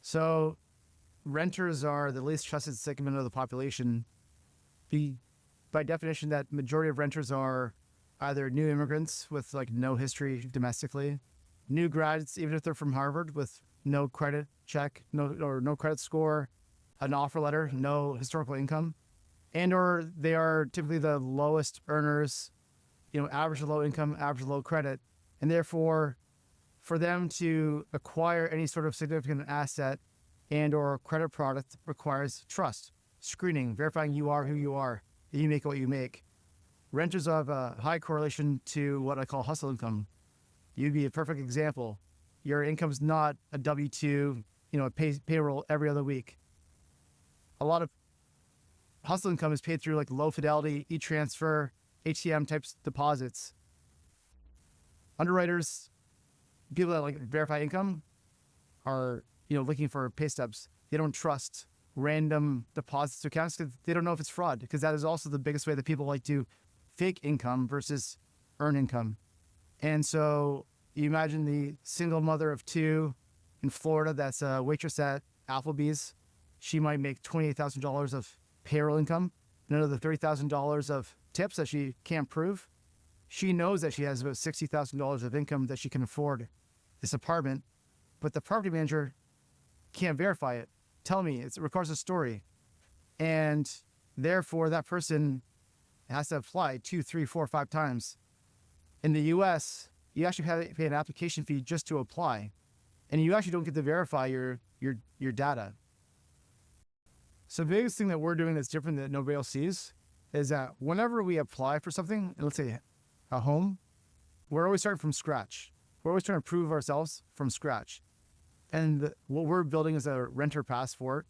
So renters are the least trusted segment of the population. By definition, that majority of renters are either new immigrants with like no history domestically, new grads, even if they're from Harvard with no credit check, no credit score, an offer letter, no historical income, and or they are typically the lowest earners, average to low income, average to low credit, and therefore for them to acquire any sort of significant asset and or credit product requires trust, screening, verifying you are who you are, that you make what you make. Renters have a high correlation to what I call hustle income. You'd be a perfect example. Your income's not a W-2, payroll every other week. A lot of hustle income is paid through like low fidelity, e-transfer, HTM types deposits. Underwriters, people that like verify income are, looking for pay stubs. They don't trust random deposits to accounts because they don't know if it's fraud, because that is also the biggest way that people like to fake income versus earn income. And so you imagine the single mother of two in Florida that's a waitress at Applebee's. She might make $28,000 of payroll income, and another $30,000 of tips that she can't prove. She knows that she has about $60,000 of income that she can afford this apartment, but the property manager can't verify it. Tell me, it requires a story. And therefore that person has to apply 2, 3, 4, 5 times. In the US, you actually have to pay an application fee just to apply. And you actually don't get to verify your data. So the biggest thing that we're doing that's different that nobody else sees is that whenever we apply for something, let's say a home, we're always starting from scratch. We're always trying to prove ourselves from scratch. And what we're building is a renter passport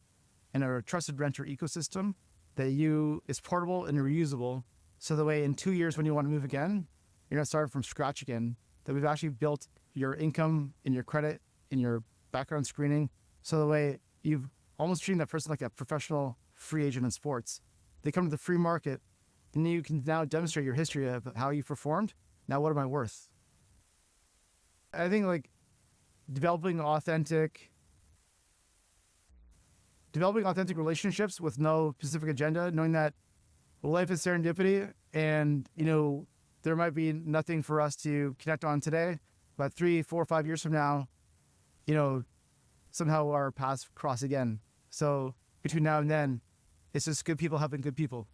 and a trusted renter ecosystem that is portable and reusable. So the way in 2 years when you want to move again, you're not starting from scratch again, that we've actually built your income and your credit and your background screening. So the way you've almost treating that person like a professional free agent in sports. They come to the free market and you can now demonstrate your history of how you performed. Now, what am I worth? I think like developing authentic relationships with no specific agenda, knowing that life is serendipity and, there might be nothing for us to connect on today, but 3, 4, 5 years from now, somehow our paths cross again. So between now and then, it's just good people helping good people.